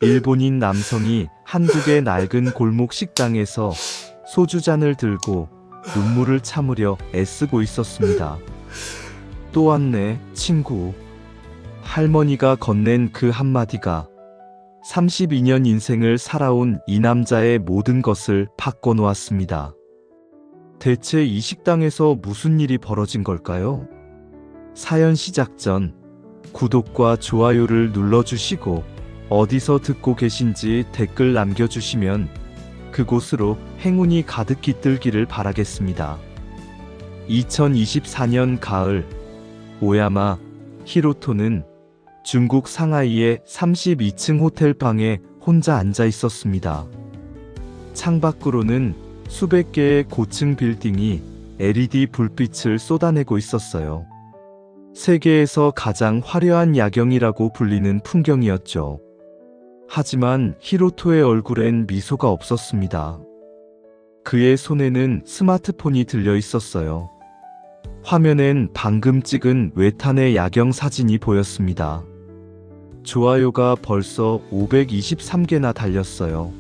일본인 남성이 한국의 낡은 골목 식당에서 소주잔을 들고 눈물을 참으려 애쓰고 있었습니다. 또 왔네, 친구. 할머니가 건넨 그 한마디가 32년 인생을 살아온 이 남자의 모든 것을 바꿔놓았습니다. 대체 이 식당에서 무슨 일이 벌어진 걸까요? 사연 시작 전 구독과 좋아요를 눌러주시고 어디서 듣고 계신지 댓글 남겨주시면 그곳으로 행운이 가득 깃들기를 바라겠습니다. 2024년 가을, 오야마 히로토는 중국 상하이의 32층 호텔방에 혼자 앉아 있었습니다. 창밖으로는 수백 개의 고층 빌딩이 LED 불빛을 쏟아내고 있었어요. 세계에서 가장 화려한 야경이라고 불리는 풍경이었죠. 하지만 히로토의 얼굴엔 미소가 없었습니다. 그의 손에는 스마트폰이 들려 있었어요. 화면엔 방금 찍은 외탄의 야경 사진이 보였습니다. 좋아요가 벌써 523개나 달렸어요.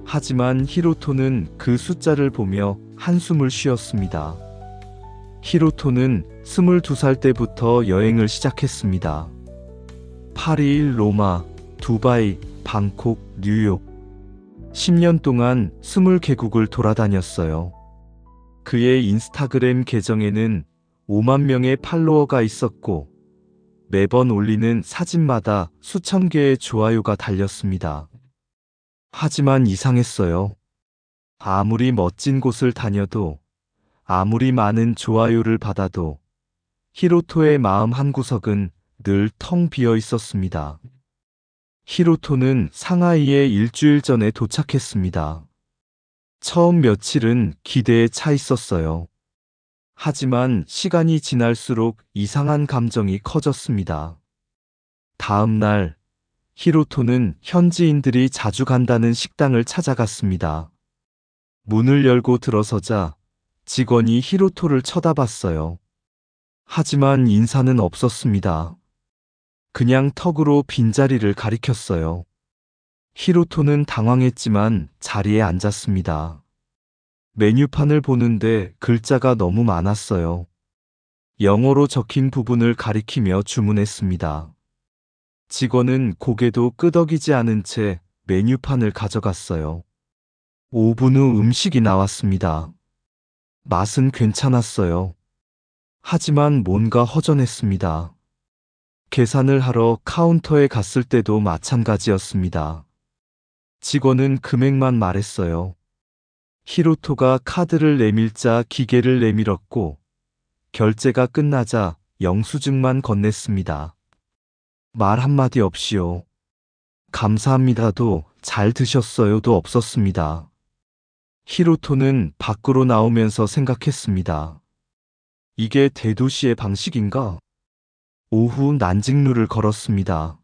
하지만 히로토는 그 숫자를 보며 한숨을 쉬었습니다. 히로토는 22살 때부터 여행을 시작했습니다. 파리, 로마, 두바이, 방콕, 뉴욕. 10년 동안 20개국을 돌아다녔어요. 그의 인스타그램 계정에는 5만 명의 팔로워가 있었고 매번 올리는 사진마다 수천 개의 좋아요가 달렸습니다. 하지만 이상했어요. 아무리 멋진 곳을 다녀도, 아무리 많은 좋아요를 받아도 히로토의 마음 한구석은 늘 텅 비어 있었습니다. 히로토는 상하이에 일주일 전에 도착했습니다. 처음 며칠은 기대에 차 있었어요. 하지만 시간이 지날수록 이상한 감정이 커졌습니다. 다음 날, 히로토는 현지인들이 자주 간다는 식당을 찾아갔습니다. 문을 열고 들어서자 직원이 히로토를 쳐다봤어요. 하지만 인사는 없었습니다. 그냥 턱으로 빈자리를 가리켰어요. 히로토는 당황했지만 자리에 앉았습니다. 메뉴판을 보는데 글자가 너무 많았어요. 영어로 적힌 부분을 가리키며 주문했습니다. 직원은 고개도 끄덕이지 않은 채 메뉴판을 가져갔어요. 5분 후 음식이 나왔습니다. 맛은 괜찮았어요. 하지만 뭔가 허전했습니다. 계산을 하러 카운터에 갔을 때도 마찬가지였습니다. 직원은 금액만 말했어요. 히로토가 카드를 내밀자 기계를 내밀었고 결제가 끝나자 영수증만 건넸습니다. 말 한마디 없이요. 감사합니다도 잘 드셨어요도 없었습니다. 히로토는 밖으로 나오면서 생각했습니다. 이게 대도시의 방식인가? 오후 난직루를 걸었습니다.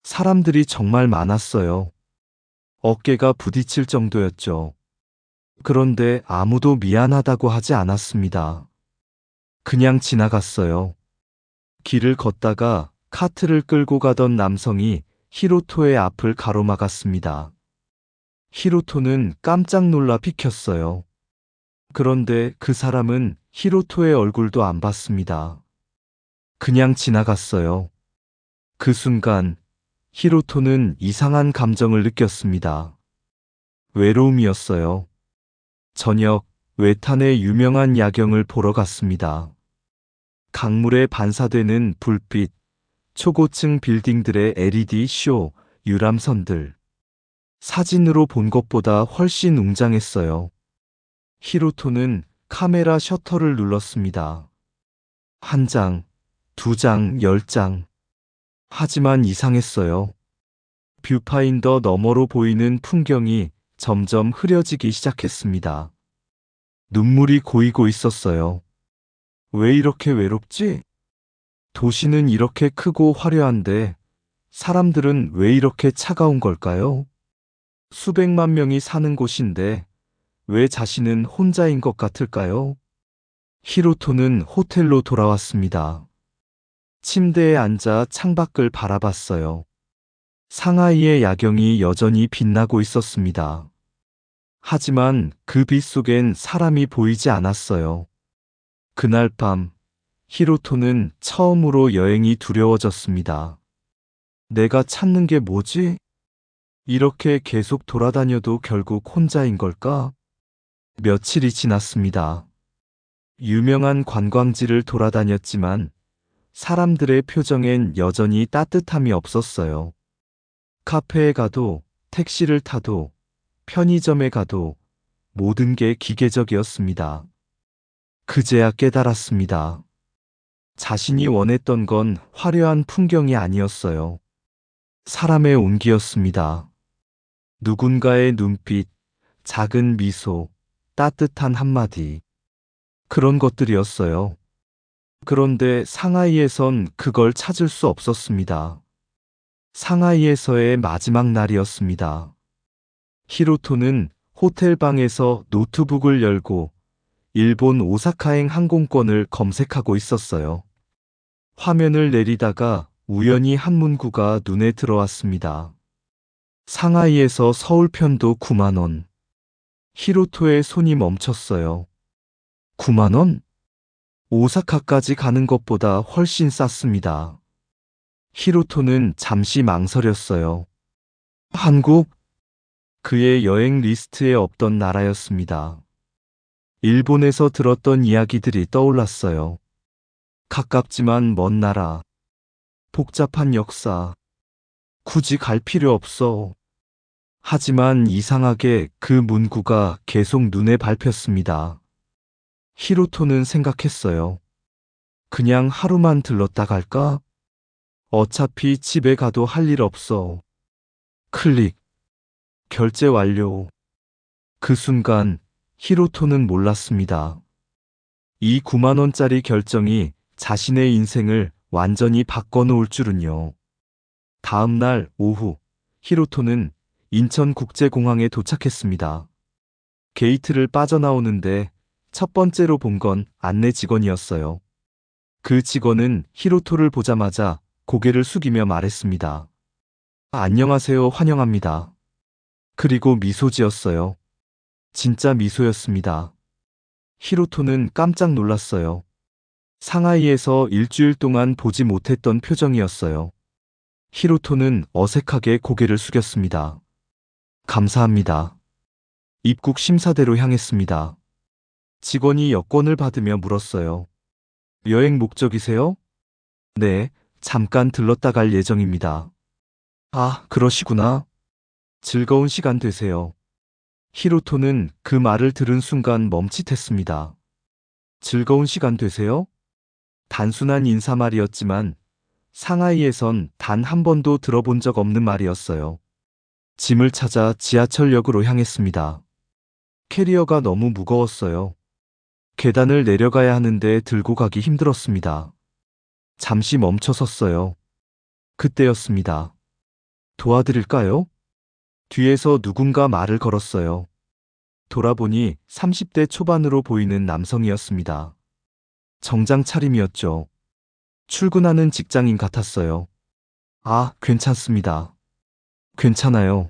사람들이 정말 많았어요. 어깨가 부딪힐 정도였죠. 그런데 아무도 미안하다고 하지 않았습니다. 그냥 지나갔어요. 길을 걷다가 카트를 끌고 가던 남성이 히로토의 앞을 가로막았습니다. 히로토는 깜짝 놀라 비켰어요. 그런데 그 사람은 히로토의 얼굴도 안 봤습니다. 그냥 지나갔어요. 그 순간 히로토는 이상한 감정을 느꼈습니다. 외로움이었어요. 저녁, 외탄의 유명한 야경을 보러 갔습니다. 강물에 반사되는 불빛, 초고층 빌딩들의 LED 쇼, 유람선들. 사진으로 본 것보다 훨씬 웅장했어요. 히로토는 카메라 셔터를 눌렀습니다. 1장, 2장, 10장. 하지만 이상했어요. 뷰파인더 너머로 보이는 풍경이 점점 흐려지기 시작했습니다. 눈물이 고이고 있었어요. 왜 이렇게 외롭지? 도시는 이렇게 크고 화려한데 사람들은 왜 이렇게 차가운 걸까요? 수백만 명이 사는 곳인데 왜 자신은 혼자인 것 같을까요? 히로토는 호텔로 돌아왔습니다. 침대에 앉아 창밖을 바라봤어요. 상하이의 야경이 여전히 빛나고 있었습니다. 하지만 그 빛 속엔 사람이 보이지 않았어요. 그날 밤, 히로토는 처음으로 여행이 두려워졌습니다. 내가 찾는 게 뭐지? 이렇게 계속 돌아다녀도 결국 혼자인 걸까? 며칠이 지났습니다. 유명한 관광지를 돌아다녔지만 사람들의 표정엔 여전히 따뜻함이 없었어요. 카페에 가도, 택시를 타도, 편의점에 가도 모든 게 기계적이었습니다. 그제야 깨달았습니다. 자신이 원했던 건 화려한 풍경이 아니었어요. 사람의 온기였습니다. 누군가의 눈빛, 작은 미소, 따뜻한 한마디. 그런 것들이었어요. 그런데 상하이에선 그걸 찾을 수 없었습니다. 상하이에서의 마지막 날이었습니다. 히로토는 호텔 방에서 노트북을 열고 일본 오사카행 항공권을 검색하고 있었어요. 화면을 내리다가 우연히 한 문구가 눈에 들어왔습니다. 상하이에서 서울편도 9만 원. 히로토의 손이 멈췄어요. 9만 원? 오사카까지 가는 것보다 훨씬 쌌습니다. 히로토는 잠시 망설였어요. 한국? 그의 여행 리스트에 없던 나라였습니다. 일본에서 들었던 이야기들이 떠올랐어요. 가깝지만 먼 나라. 복잡한 역사. 굳이 갈 필요 없어. 하지만 이상하게 그 문구가 계속 눈에 밟혔습니다. 히로토는 생각했어요. 그냥 하루만 들렀다 갈까? 어차피 집에 가도 할 일 없어. 클릭. 결제 완료. 그 순간 히로토는 몰랐습니다. 이 9만 원짜리 결정이 자신의 인생을 완전히 바꿔놓을 줄은요. 다음 날 오후, 히로토는 인천국제공항에 도착했습니다. 게이트를 빠져나오는데 첫 번째로 본 건 안내 직원이었어요. 그 직원은 히로토를 보자마자 고개를 숙이며 말했습니다. 안녕하세요, 환영합니다. 그리고 미소 지었어요. 진짜 미소였습니다. 히로토는 깜짝 놀랐어요. 상하이에서 일주일 동안 보지 못했던 표정이었어요. 히로토는 어색하게 고개를 숙였습니다. 감사합니다. 입국 심사대로 향했습니다. 직원이 여권을 받으며 물었어요. 여행 목적이세요? 네, 잠깐 들렀다 갈 예정입니다. 아, 그러시구나. 즐거운 시간 되세요. 히로토는 그 말을 들은 순간 멈칫했습니다. 즐거운 시간 되세요? 단순한 인사말이었지만 상하이에선 단 한 번도 들어본 적 없는 말이었어요. 짐을 찾아 지하철역으로 향했습니다. 캐리어가 너무 무거웠어요. 계단을 내려가야 하는데 들고 가기 힘들었습니다. 잠시 멈춰 섰어요. 그때였습니다. 도와드릴까요? 뒤에서 누군가 말을 걸었어요. 돌아보니 30대 초반으로 보이는 남성이었습니다. 정장 차림이었죠. 출근하는 직장인 같았어요. 아, 괜찮습니다. 괜찮아요.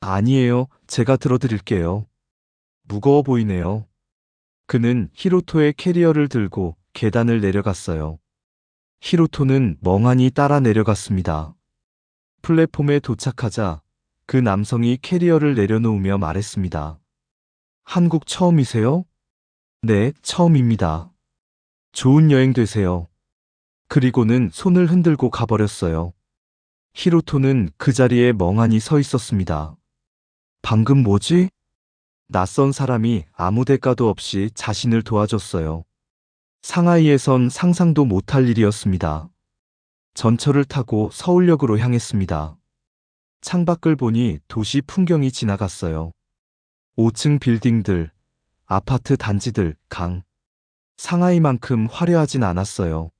아니에요. 제가 들어드릴게요. 무거워 보이네요. 그는 히로토의 캐리어를 들고 계단을 내려갔어요. 히로토는 멍하니 따라 내려갔습니다. 플랫폼에 도착하자 그 남성이 캐리어를 내려놓으며 말했습니다. 한국 처음이세요? 네, 처음입니다. 좋은 여행 되세요. 그리고는 손을 흔들고 가버렸어요. 히로토는 그 자리에 멍하니 서 있었습니다. 방금 뭐지? 낯선 사람이 아무 대가도 없이 자신을 도와줬어요. 상하이에선 상상도 못할 일이었습니다. 전철을 타고 서울역으로 향했습니다. 창밖을 보니 도시 풍경이 지나갔어요. 5층 빌딩들, 아파트 단지들, 강. 상하이만큼 화려하진 않았어요.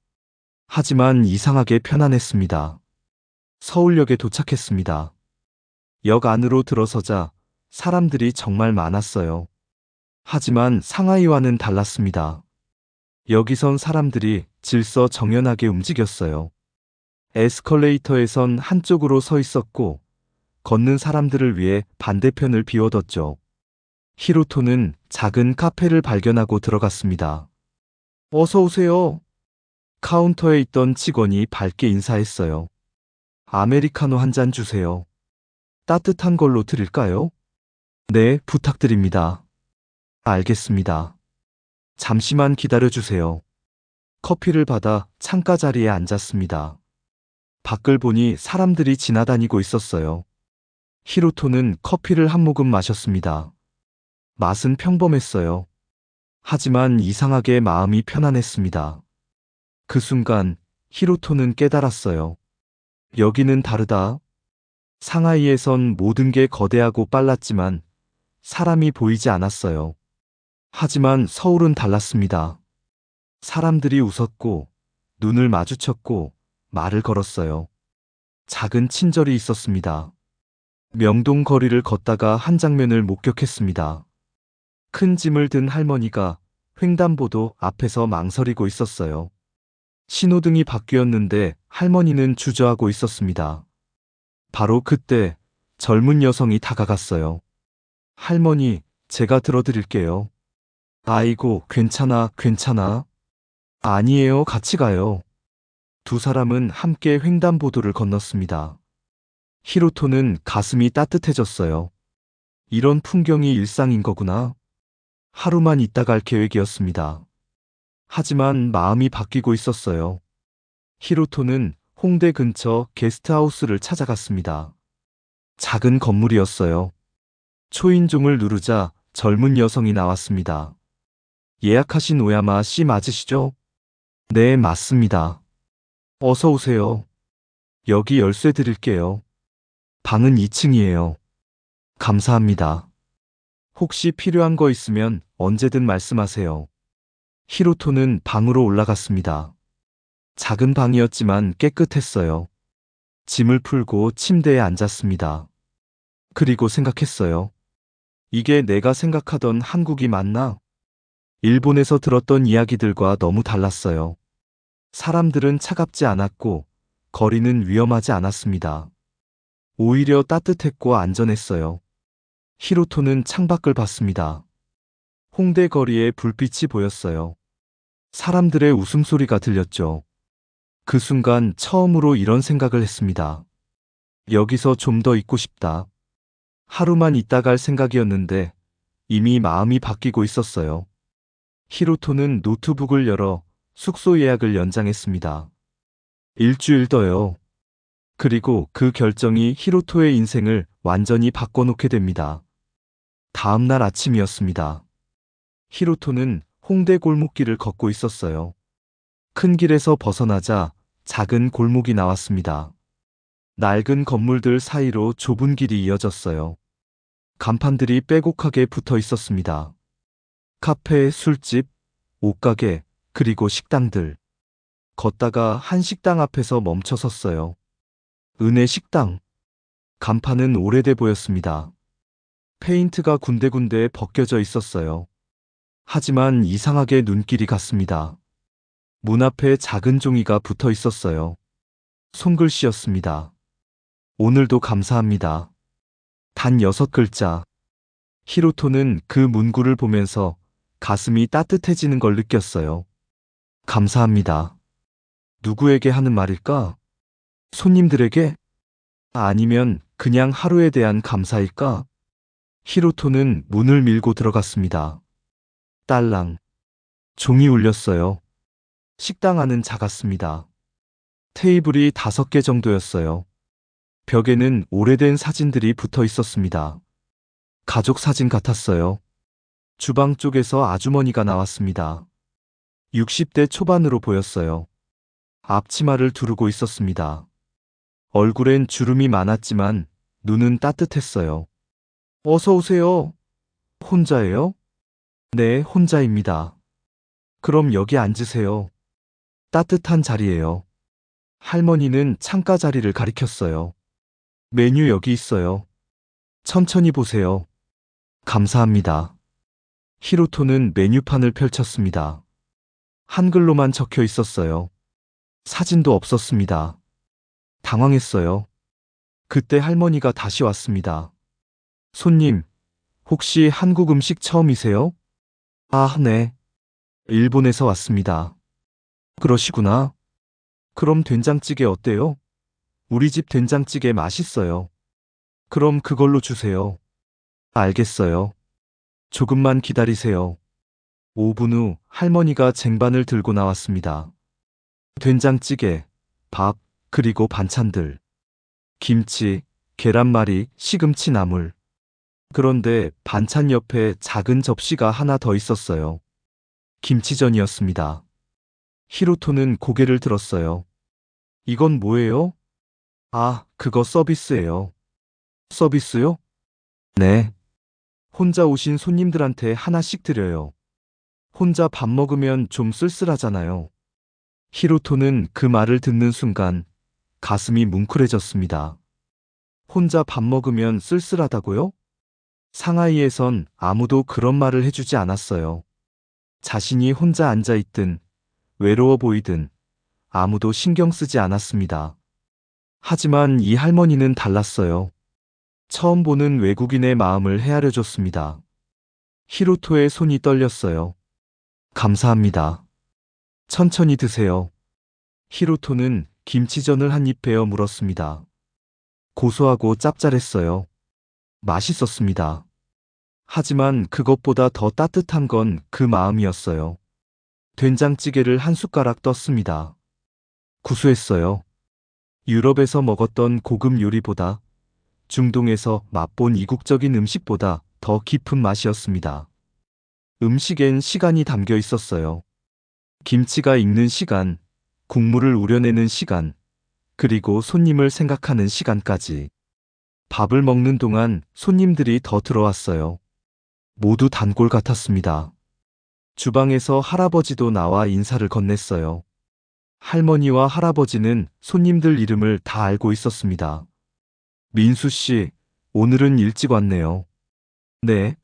하지만 이상하게 편안했습니다. 서울역에 도착했습니다. 역 안으로 들어서자 사람들이 정말 많았어요. 하지만 상하이와는 달랐습니다. 여기선 사람들이 질서 정연하게 움직였어요. 에스컬레이터에선 한쪽으로 서 있었고 걷는 사람들을 위해 반대편을 비워뒀죠. 히로토는 작은 카페를 발견하고 들어갔습니다. 어서 오세요. 카운터에 있던 직원이 밝게 인사했어요. 아메리카노 한 잔 주세요. 따뜻한 걸로 드릴까요? 네, 부탁드립니다. 알겠습니다. 잠시만 기다려 주세요. 커피를 받아 창가 자리에 앉았습니다. 밖을 보니 사람들이 지나다니고 있었어요. 히로토는 커피를 한 모금 마셨습니다. 맛은 평범했어요. 하지만 이상하게 마음이 편안했습니다. 그 순간 히로토는 깨달았어요. 여기는 다르다. 상하이에선 모든 게 거대하고 빨랐지만 사람이 보이지 않았어요. 하지만 서울은 달랐습니다. 사람들이 웃었고 눈을 마주쳤고 말을 걸었어요. 작은 친절이 있었습니다. 명동 거리를 걷다가 한 장면을 목격했습니다. 큰 짐을 든 할머니가 횡단보도 앞에서 망설이고 있었어요. 신호등이 바뀌었는데 할머니는 주저하고 있었습니다. 바로 그때 젊은 여성이 다가갔어요. 할머니, 제가 들어드릴게요. 아이고, 괜찮아, 괜찮아. 아니에요, 같이 가요. 두 사람은 함께 횡단보도를 건넜습니다. 히로토는 가슴이 따뜻해졌어요. 이런 풍경이 일상인 거구나. 하루만 있다 갈 계획이었습니다. 하지만 마음이 바뀌고 있었어요. 히로토는 홍대 근처 게스트하우스를 찾아갔습니다. 작은 건물이었어요. 초인종을 누르자 젊은 여성이 나왔습니다. 예약하신 오야마 씨 맞으시죠? 네, 맞습니다. 어서 오세요. 여기 열쇠 드릴게요. 방은 2층이에요. 감사합니다. 혹시 필요한 거 있으면 언제든 말씀하세요. 히로토는 방으로 올라갔습니다. 작은 방이었지만 깨끗했어요. 짐을 풀고 침대에 앉았습니다. 그리고 생각했어요. 이게 내가 생각하던 한국이 맞나? 일본에서 들었던 이야기들과 너무 달랐어요. 사람들은 차갑지 않았고 거리는 위험하지 않았습니다. 오히려 따뜻했고 안전했어요. 히로토는 창밖을 봤습니다. 홍대 거리에 불빛이 보였어요. 사람들의 웃음소리가 들렸죠. 그 순간 처음으로 이런 생각을 했습니다. 여기서 좀 더 있고 싶다. 하루만 있다 갈 생각이었는데 이미 마음이 바뀌고 있었어요. 히로토는 노트북을 열어 숙소 예약을 연장했습니다. 일주일 더요. 그리고 그 결정이 히로토의 인생을 완전히 바꿔놓게 됩니다. 다음 날 아침이었습니다. 히로토는 홍대 골목길을 걷고 있었어요. 큰 길에서 벗어나자 작은 골목이 나왔습니다. 낡은 건물들 사이로 좁은 길이 이어졌어요. 간판들이 빼곡하게 붙어 있었습니다. 카페, 술집, 옷가게, 그리고 식당들. 걷다가 한 식당 앞에서 멈춰 섰어요. 은혜 식당. 간판은 오래돼 보였습니다. 페인트가 군데군데 벗겨져 있었어요. 하지만 이상하게 눈길이 갔습니다. 문 앞에 작은 종이가 붙어 있었어요. 손글씨였습니다. 오늘도 감사합니다. 단 6글자. 히로토는 그 문구를 보면서 가슴이 따뜻해지는 걸 느꼈어요. 감사합니다. 누구에게 하는 말일까? 손님들에게? 아니면 그냥 하루에 대한 감사일까? 히로토는 문을 밀고 들어갔습니다. 딸랑. 종이 울렸어요. 식당 안은 작았습니다. 테이블이 5개 정도였어요. 벽에는 오래된 사진들이 붙어 있었습니다. 가족 사진 같았어요. 주방 쪽에서 아주머니가 나왔습니다. 60대 초반으로 보였어요. 앞치마를 두르고 있었습니다. 얼굴엔 주름이 많았지만 눈은 따뜻했어요. 어서 오세요. 혼자예요? 네, 혼자입니다. 그럼 여기 앉으세요. 따뜻한 자리예요. 할머니는 창가 자리를 가리켰어요. 메뉴 여기 있어요. 천천히 보세요. 감사합니다. 히로토는 메뉴판을 펼쳤습니다. 한글로만 적혀 있었어요. 사진도 없었습니다. 당황했어요. 그때 할머니가 다시 왔습니다. 손님, 혹시 한국 음식 처음이세요? 아, 네. 일본에서 왔습니다. 그러시구나. 그럼 된장찌개 어때요? 우리 집 된장찌개 맛있어요. 그럼 그걸로 주세요. 알겠어요. 조금만 기다리세요. 5분 후 할머니가 쟁반을 들고 나왔습니다. 된장찌개, 밥, 그리고 반찬들. 김치, 계란말이, 시금치 나물. 그런데 반찬 옆에 작은 접시가 하나 더 있었어요. 김치전이었습니다. 히로토는 고개를 들었어요. 이건 뭐예요? 아, 그거 서비스예요. 서비스요? 네. 혼자 오신 손님들한테 하나씩 드려요. 혼자 밥 먹으면 좀 쓸쓸하잖아요. 히로토는 그 말을 듣는 순간 가슴이 뭉클해졌습니다. 혼자 밥 먹으면 쓸쓸하다고요? 상하이에선 아무도 그런 말을 해주지 않았어요. 자신이 혼자 앉아있든 외로워 보이든 아무도 신경 쓰지 않았습니다. 하지만 이 할머니는 달랐어요. 처음 보는 외국인의 마음을 헤아려 줬습니다. 히로토의 손이 떨렸어요. 감사합니다. 천천히 드세요. 히로토는 김치전을 한 입 베어 물었습니다. 고소하고 짭짤했어요. 맛있었습니다. 하지만 그것보다 더 따뜻한 건 그 마음이었어요. 된장찌개를 한 숟가락 떴습니다. 구수했어요. 유럽에서 먹었던 고급 요리보다, 중동에서 맛본 이국적인 음식보다 더 깊은 맛이었습니다. 음식엔 시간이 담겨 있었어요. 김치가 익는 시간, 국물을 우려내는 시간, 그리고 손님을 생각하는 시간까지. 밥을 먹는 동안 손님들이 더 들어왔어요. 모두 단골 같았습니다. 주방에서 할아버지도 나와 인사를 건넸어요. 할머니와 할아버지는 손님들 이름을 다 알고 있었습니다. 민수 씨, 오늘은 일찍 왔네요. 네,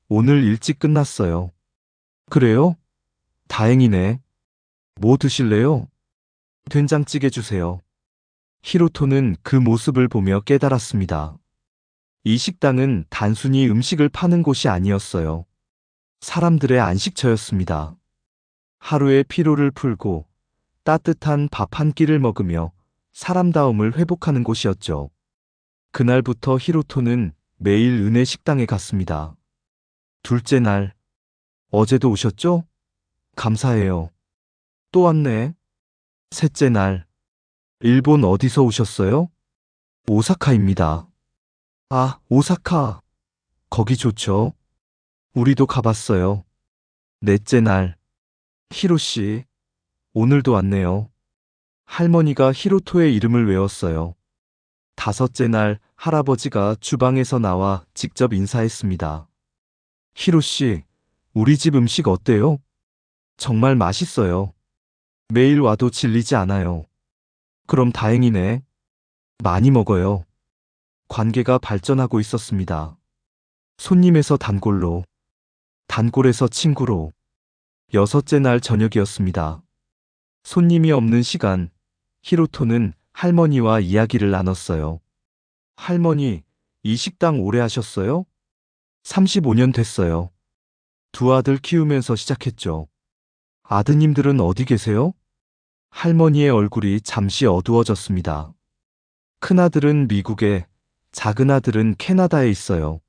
오늘 일찍 끝났어요. 그래요? 다행이네. 뭐 드실래요? 된장찌개 주세요. 히로토는 그 모습을 보며 깨달았습니다. 이 식당은 단순히 음식을 파는 곳이 아니었어요. 사람들의 안식처였습니다. 하루의 피로를 풀고 따뜻한 밥 한 끼를 먹으며 사람다움을 회복하는 곳이었죠. 그날부터 히로토는 매일 은혜 식당에 갔습니다. 둘째 날, 어제도 오셨죠? 감사해요. 또 왔네. 셋째 날, 일본 어디서 오셨어요? 오사카입니다. 아, 오사카. 거기 좋죠. 우리도 가봤어요. 넷째 날, 히로씨, 오늘도 왔네요. 할머니가 히로토의 이름을 외웠어요. 다섯째 날, 할아버지가 주방에서 나와 직접 인사했습니다. 히로씨, 우리 집 음식 어때요? 정말 맛있어요. 매일 와도 질리지 않아요. 그럼 다행이네. 많이 먹어요. 관계가 발전하고 있었습니다. 손님에서 단골로, 단골에서 친구로. 여섯째 날 저녁이었습니다. 손님이 없는 시간, 히로토는 할머니와 이야기를 나눴어요. 할머니, 이 식당 오래 하셨어요? 35년 됐어요. 두 아들 키우면서 시작했죠. 아드님들은 어디 계세요? 할머니의 얼굴이 잠시 어두워졌습니다. 큰아들은 미국에, 작은아들은 캐나다에 있어요.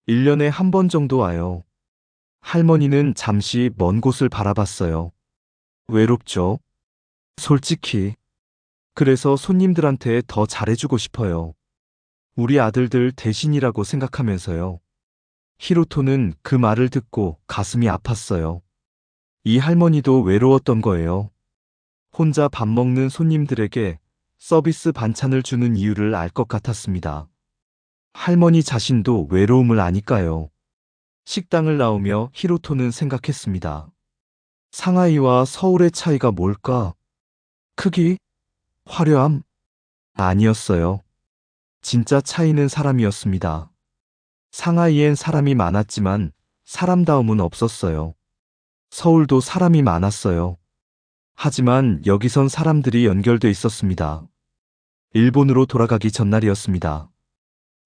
1년에 한 번 정도 와요. 할머니는 잠시 먼 곳을 바라봤어요. 외롭죠? 솔직히. 그래서 손님들한테 더 잘해주고 싶어요. 우리 아들들 대신이라고 생각하면서요. 히로토는 그 말을 듣고 가슴이 아팠어요. 이 할머니도 외로웠던 거예요. 혼자 밥 먹는 손님들에게 서비스 반찬을 주는 이유를 알 것 같았습니다. 할머니 자신도 외로움을 아니까요. 식당을 나오며 히로토는 생각했습니다. 상하이와 서울의 차이가 뭘까? 크기? 화려함? 아니었어요. 진짜 차이는 사람이었습니다. 상하이엔 사람이 많았지만 사람다움은 없었어요. 서울도 사람이 많았어요. 하지만 여기선 사람들이 연결돼 있었습니다. 일본으로 돌아가기 전날이었습니다.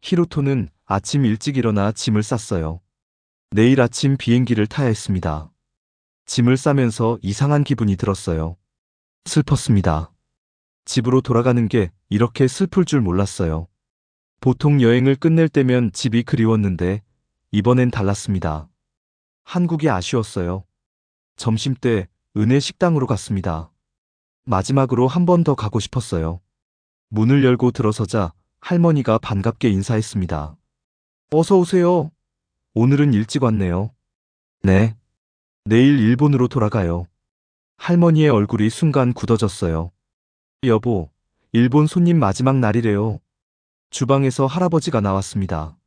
히로토는 아침 일찍 일어나 짐을 쌌어요. 내일 아침 비행기를 타야 했습니다. 짐을 싸면서 이상한 기분이 들었어요. 슬펐습니다. 집으로 돌아가는 게 이렇게 슬플 줄 몰랐어요. 보통 여행을 끝낼 때면 집이 그리웠는데 이번엔 달랐습니다. 한국이 아쉬웠어요. 점심때 은혜 식당으로 갔습니다. 마지막으로 한 번 더 가고 싶었어요. 문을 열고 들어서자 할머니가 반갑게 인사했습니다. 어서 오세요. 오늘은 일찍 왔네요. 네. 내일 일본으로 돌아가요. 할머니의 얼굴이 순간 굳어졌어요. 여보, 일본 손님 마지막 날이래요. 주방에서 할아버지가 나왔습니다.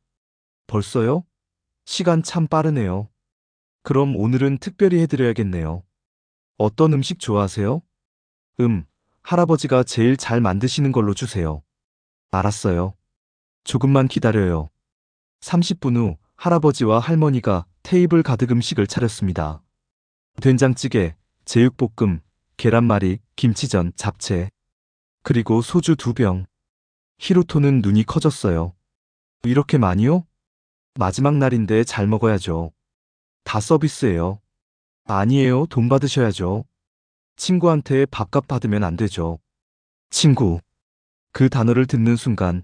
벌써요? 시간 참 빠르네요. 그럼 오늘은 특별히 해드려야겠네요. 어떤 음식 좋아하세요? 할아버지가 제일 잘 만드시는 걸로 주세요. 알았어요. 조금만 기다려요. 30분 후 할아버지와 할머니가 테이블 가득 음식을 차렸습니다. 된장찌개, 제육볶음, 계란말이, 김치전, 잡채, 그리고 소주 2병. 히로토는 눈이 커졌어요. 이렇게 많이요? 마지막 날인데 잘 먹어야죠. 다 서비스예요. 아니에요, 돈 받으셔야죠. 친구한테 밥값 받으면 안 되죠. 친구. 그 단어를 듣는 순간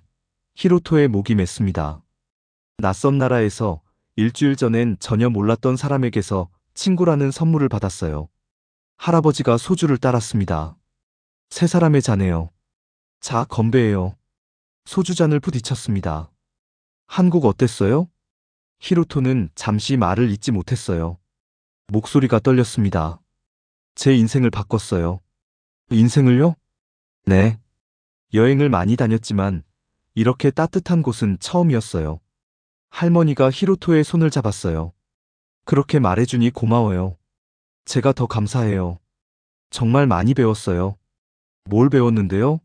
히로토의 목이 맸습니다. 낯선 나라에서 일주일 전엔 전혀 몰랐던 사람에게서 친구라는 선물을 받았어요. 할아버지가 소주를 따랐습니다. 세 사람의 잔이에요. 자, 건배해요. 소주잔을 부딪혔습니다. 한국 어땠어요? 히로토는 잠시 말을 잇지 못했어요. 목소리가 떨렸습니다. 제 인생을 바꿨어요. 인생을요? 네. 여행을 많이 다녔지만 이렇게 따뜻한 곳은 처음이었어요. 할머니가 히로토의 손을 잡았어요. 그렇게 말해주니 고마워요. 제가 더 감사해요. 정말 많이 배웠어요. 뭘 배웠는데요?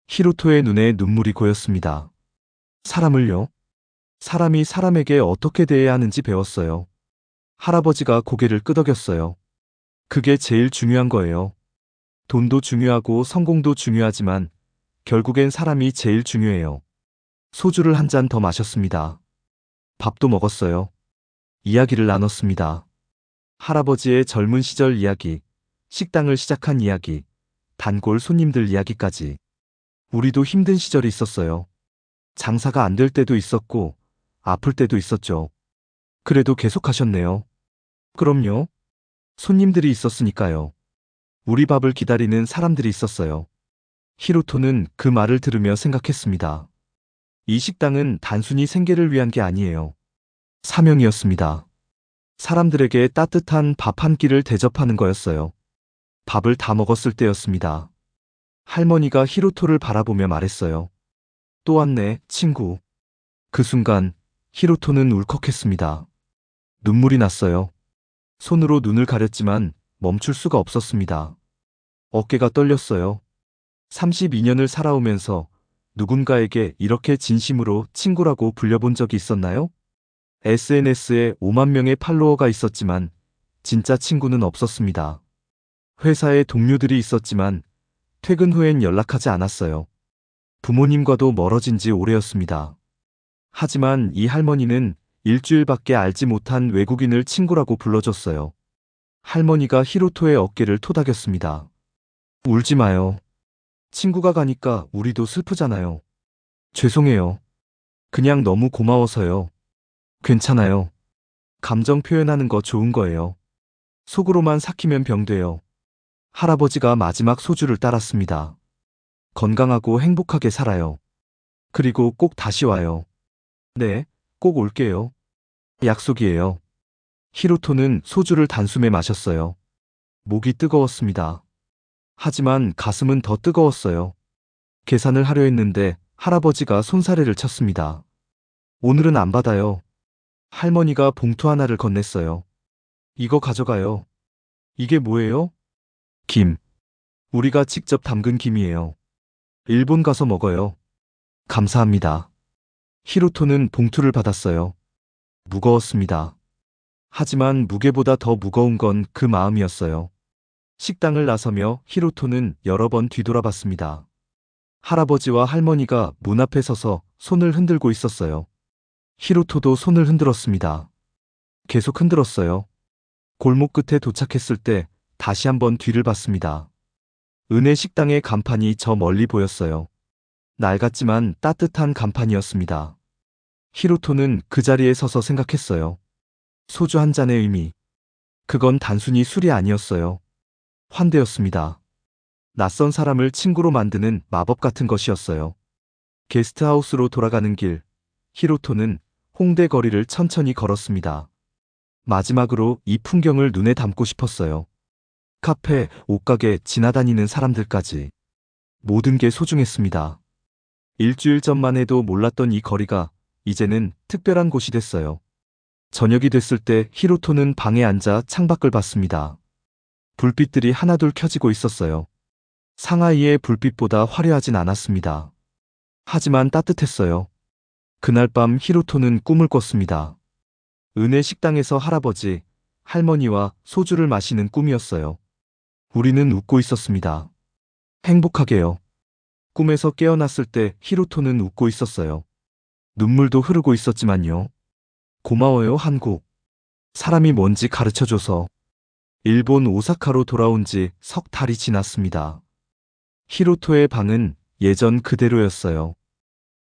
히로토의 눈에 눈물이 고였습니다. 사람을요? 사람이 사람에게 어떻게 대해야 하는지 배웠어요. 할아버지가 고개를 끄덕였어요. 그게 제일 중요한 거예요. 돈도 중요하고 성공도 중요하지만 결국엔 사람이 제일 중요해요. 소주를 한 잔 더 마셨습니다. 밥도 먹었어요. 이야기를 나눴습니다. 할아버지의 젊은 시절 이야기, 식당을 시작한 이야기, 단골 손님들 이야기까지. 우리도 힘든 시절이 있었어요. 장사가 안 될 때도 있었고, 아플 때도 있었죠. 그래도 계속하셨네요. 그럼요. 손님들이 있었으니까요. 우리 밥을 기다리는 사람들이 있었어요. 히로토는 그 말을 들으며 생각했습니다. 이 식당은 단순히 생계를 위한 게 아니에요. 사명이었습니다. 사람들에게 따뜻한 밥 한 끼를 대접하는 거였어요. 밥을 다 먹었을 때였습니다. 할머니가 히로토를 바라보며 말했어요. 또 왔네, 친구. 그 순간 히로토는 울컥했습니다. 눈물이 났어요. 손으로 눈을 가렸지만 멈출 수가 없었습니다. 어깨가 떨렸어요. 32년을 살아오면서 누군가에게 이렇게 진심으로 친구라고 불려본 적이 있었나요? SNS에 5만 명의 팔로워가 있었지만 진짜 친구는 없었습니다. 회사에 동료들이 있었지만 퇴근 후엔 연락하지 않았어요. 부모님과도 멀어진 지 오래였습니다. 하지만 이 할머니는 일주일밖에 알지 못한 외국인을 친구라고 불러줬어요. 할머니가 히로토의 어깨를 토닥였습니다. 울지 마요. 친구가 가니까 우리도 슬프잖아요. 죄송해요. 그냥 너무 고마워서요. 괜찮아요. 감정 표현하는 거 좋은 거예요. 속으로만 삭히면 병돼요. 할아버지가 마지막 소주를 따랐습니다. 건강하고 행복하게 살아요. 그리고 꼭 다시 와요. 네, 꼭 올게요. 약속이에요. 히로토는 소주를 단숨에 마셨어요. 목이 뜨거웠습니다. 하지만 가슴은 더 뜨거웠어요. 계산을 하려 했는데 할아버지가 손사래를 쳤습니다. 오늘은 안 받아요. 할머니가 봉투 하나를 건넸어요. 이거 가져가요. 이게 뭐예요? 김. 우리가 직접 담근 김이에요. 일본 가서 먹어요. 감사합니다. 히로토는 봉투를 받았어요. 무거웠습니다. 하지만 무게보다 더 무거운 건 그 마음이었어요. 식당을 나서며 히로토는 여러 번 뒤돌아봤습니다. 할아버지와 할머니가 문 앞에 서서 손을 흔들고 있었어요. 히로토도 손을 흔들었습니다. 계속 흔들었어요. 골목 끝에 도착했을 때 다시 한번 뒤를 봤습니다. 은혜 식당의 간판이 저 멀리 보였어요. 낡았지만 따뜻한 간판이었습니다. 히로토는 그 자리에 서서 생각했어요. 소주 한 잔의 의미. 그건 단순히 술이 아니었어요. 환대였습니다. 낯선 사람을 친구로 만드는 마법 같은 것이었어요. 게스트하우스로 돌아가는 길, 히로토는 홍대 거리를 천천히 걸었습니다. 마지막으로 이 풍경을 눈에 담고 싶었어요. 카페, 옷가게, 지나다니는 사람들까지. 모든 게 소중했습니다. 일주일 전만 해도 몰랐던 이 거리가 이제는 특별한 곳이 됐어요. 저녁이 됐을 때 히로토는 방에 앉아 창밖을 봤습니다. 불빛들이 하나둘 켜지고 있었어요. 상하이의 불빛보다 화려하진 않았습니다. 하지만 따뜻했어요. 그날 밤 히로토는 꿈을 꿨습니다. 은혜 식당에서 할아버지, 할머니와 소주를 마시는 꿈이었어요. 우리는 웃고 있었습니다. 행복하게요. 꿈에서 깨어났을 때 히로토는 웃고 있었어요. 눈물도 흐르고 있었지만요. 고마워요, 한국. 사람이 뭔지 가르쳐줘서. 일본 오사카로 돌아온 지 석 달이 지났습니다. 히로토의 방은 예전 그대로였어요.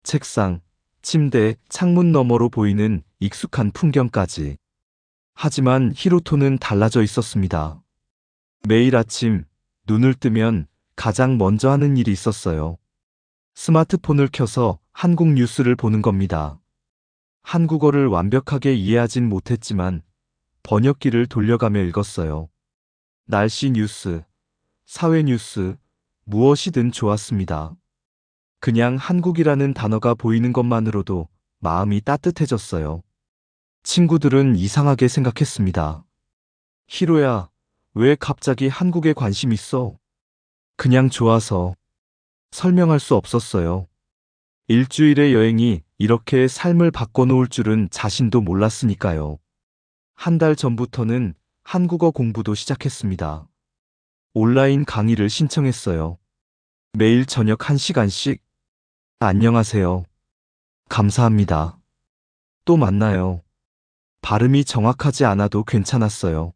책상, 침대, 창문 너머로 보이는 익숙한 풍경까지. 하지만 히로토는 달라져 있었습니다. 매일 아침 눈을 뜨면 가장 먼저 하는 일이 있었어요. 스마트폰을 켜서 한국 뉴스를 보는 겁니다. 한국어를 완벽하게 이해하진 못했지만 번역기를 돌려가며 읽었어요. 날씨 뉴스, 사회 뉴스, 무엇이든 좋았습니다. 그냥 한국이라는 단어가 보이는 것만으로도 마음이 따뜻해졌어요. 친구들은 이상하게 생각했습니다. 히로야, 왜 갑자기 한국에 관심 있어? 그냥 좋아서. 설명할 수 없었어요. 일주일의 여행이 이렇게 삶을 바꿔놓을 줄은 자신도 몰랐으니까요. 한 달 전부터는 한국어 공부도 시작했습니다. 온라인 강의를 신청했어요. 매일 저녁 1시간씩. 안녕하세요. 감사합니다. 또 만나요. 발음이 정확하지 않아도 괜찮았어요.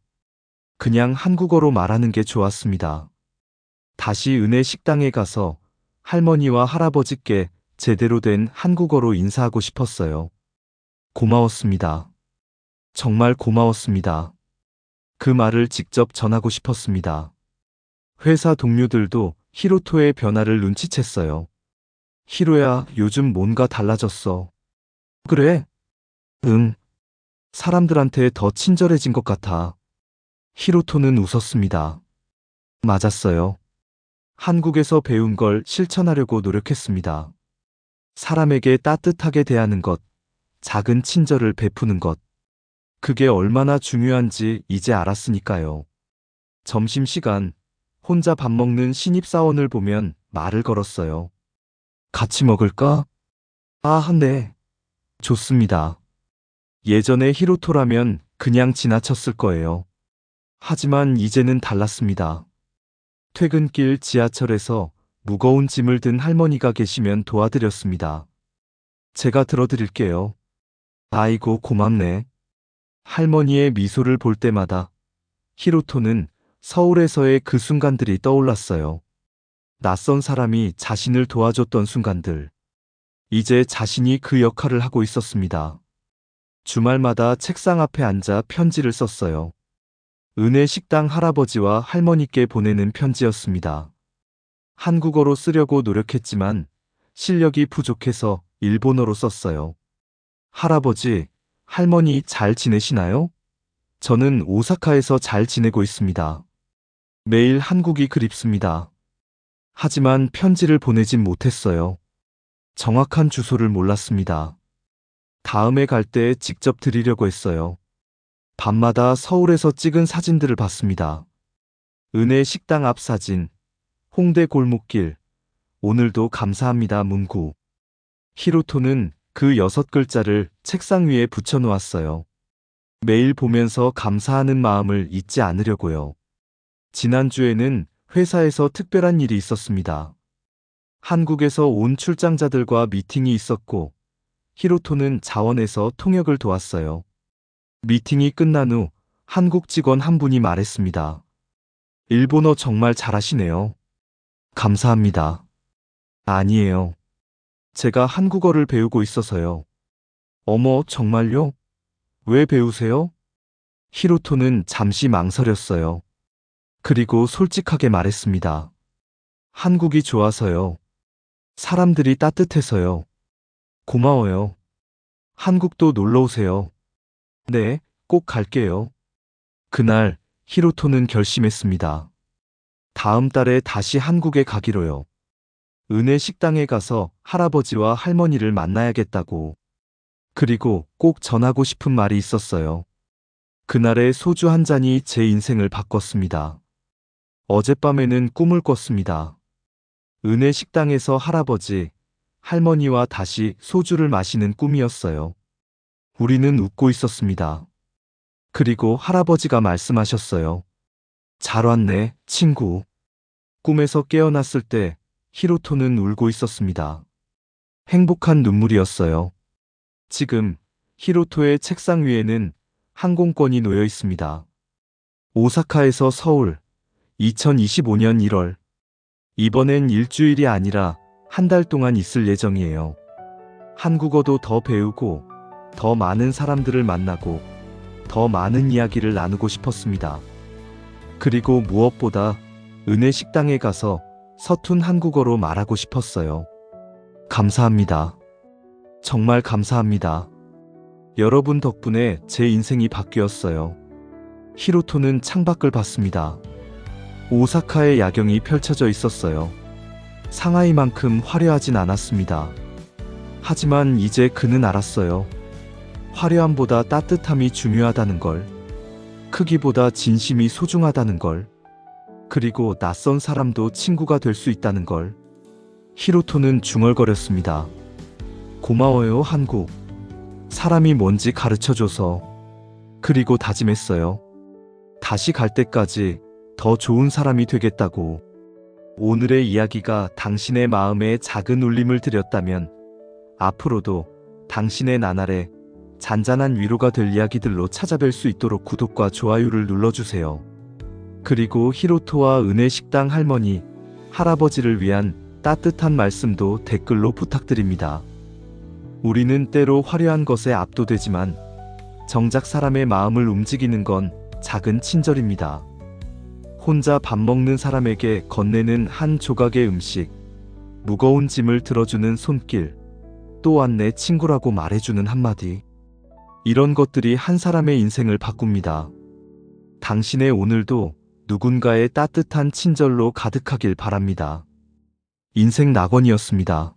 그냥 한국어로 말하는 게 좋았습니다. 다시 은혜 식당에 가서 할머니와 할아버지께 제대로 된 한국어로 인사하고 싶었어요. 고마웠습니다. 정말 고마웠습니다. 그 말을 직접 전하고 싶었습니다. 회사 동료들도 히로토의 변화를 눈치챘어요. 히로야, 요즘 뭔가 달라졌어. 그래? 응. 사람들한테 더 친절해진 것 같아. 히로토는 웃었습니다. 맞았어요. 한국에서 배운 걸 실천하려고 노력했습니다. 사람에게 따뜻하게 대하는 것, 작은 친절을 베푸는 것. 그게 얼마나 중요한지 이제 알았으니까요. 점심시간, 혼자 밥 먹는 신입사원을 보면 말을 걸었어요. 같이 먹을까? 아, 네. 좋습니다. 예전에 히로토라면 그냥 지나쳤을 거예요. 하지만 이제는 달랐습니다. 퇴근길 지하철에서 무거운 짐을 든 할머니가 계시면 도와드렸습니다. 제가 들어드릴게요. 아이고, 고맙네. 할머니의 미소를 볼 때마다 히로토는 서울에서의 그 순간들이 떠올랐어요. 낯선 사람이 자신을 도와줬던 순간들. 이제 자신이 그 역할을 하고 있었습니다. 주말마다 책상 앞에 앉아 편지를 썼어요. 은혜 식당 할아버지와 할머니께 보내는 편지였습니다. 한국어로 쓰려고 노력했지만 실력이 부족해서 일본어로 썼어요. 할아버지, 할머니 잘 지내시나요? 저는 오사카에서 잘 지내고 있습니다. 매일 한국이 그립습니다. 하지만 편지를 보내진 못했어요. 정확한 주소를 몰랐습니다. 다음에 갈 때 직접 드리려고 했어요. 밤마다 서울에서 찍은 사진들을 봤습니다. 은혜 식당 앞 사진, 홍대 골목길, 오늘도 감사합니다 문구. 히로토는 그 6글자를 책상 위에 붙여놓았어요. 매일 보면서 감사하는 마음을 잊지 않으려고요. 지난주에는 회사에서 특별한 일이 있었습니다. 한국에서 온 출장자들과 미팅이 있었고 히로토는 자원에서 통역을 도왔어요. 미팅이 끝난 후 한국 직원 한 분이 말했습니다. 일본어 정말 잘하시네요. 감사합니다. 아니에요. 제가 한국어를 배우고 있어서요. 어머, 정말요? 왜 배우세요? 히로토는 잠시 망설였어요. 그리고 솔직하게 말했습니다. 한국이 좋아서요. 사람들이 따뜻해서요. 고마워요. 한국도 놀러 오세요. 네, 꼭 갈게요. 그날 히로토는 결심했습니다. 다음 달에 다시 한국에 가기로요. 은혜 식당에 가서 할아버지와 할머니를 만나야겠다고. 그리고 꼭 전하고 싶은 말이 있었어요. 그날의 소주 한 잔이 제 인생을 바꿨습니다. 어젯밤에는 꿈을 꿨습니다. 은혜 식당에서 할아버지, 할머니와 다시 소주를 마시는 꿈이었어요. 우리는 웃고 있었습니다. 그리고 할아버지가 말씀하셨어요. 잘 왔네, 친구. 꿈에서 깨어났을 때 히로토는 울고 있었습니다. 행복한 눈물이었어요. 지금 히로토의 책상 위에는 항공권이 놓여 있습니다. 오사카에서 서울, 2025년 1월. 이번엔 일주일이 아니라 한 달 동안 있을 예정이에요. 한국어도 더 배우고, 더 많은 사람들을 만나고, 더 많은 이야기를 나누고 싶었습니다. 그리고 무엇보다 은혜 식당에 가서 서툰 한국어로 말하고 싶었어요. 감사합니다. 정말 감사합니다. 여러분 덕분에 제 인생이 바뀌었어요. 히로토는 창밖을 봤습니다. 오사카의 야경이 펼쳐져 있었어요. 상하이만큼 화려하진 않았습니다. 하지만 이제 그는 알았어요. 화려함보다 따뜻함이 중요하다는 걸. 크기보다 진심이 소중하다는 걸. 그리고 낯선 사람도 친구가 될 수 있다는 걸. 히로토는 중얼거렸습니다. 고마워요, 한국. 사람이 뭔지 가르쳐줘서. 그리고 다짐했어요. 다시 갈 때까지 더 좋은 사람이 되겠다고. 오늘의 이야기가 당신의 마음에 작은 울림을 드렸다면 앞으로도 당신의 나날에 잔잔한 위로가 될 이야기들로 찾아뵐 수 있도록 구독과 좋아요를 눌러주세요. 그리고 히로토와 은혜 식당 할머니, 할아버지를 위한 따뜻한 말씀도 댓글로 부탁드립니다. 우리는 때로 화려한 것에 압도되지만 정작 사람의 마음을 움직이는 건 작은 친절입니다. 혼자 밥 먹는 사람에게 건네는 한 조각의 음식, 무거운 짐을 들어주는 손길, 또한 내 친구라고 말해주는 한마디. 이런 것들이 한 사람의 인생을 바꿉니다. 당신의 오늘도 누군가의 따뜻한 친절로 가득하길 바랍니다. 인생 낙원이었습니다.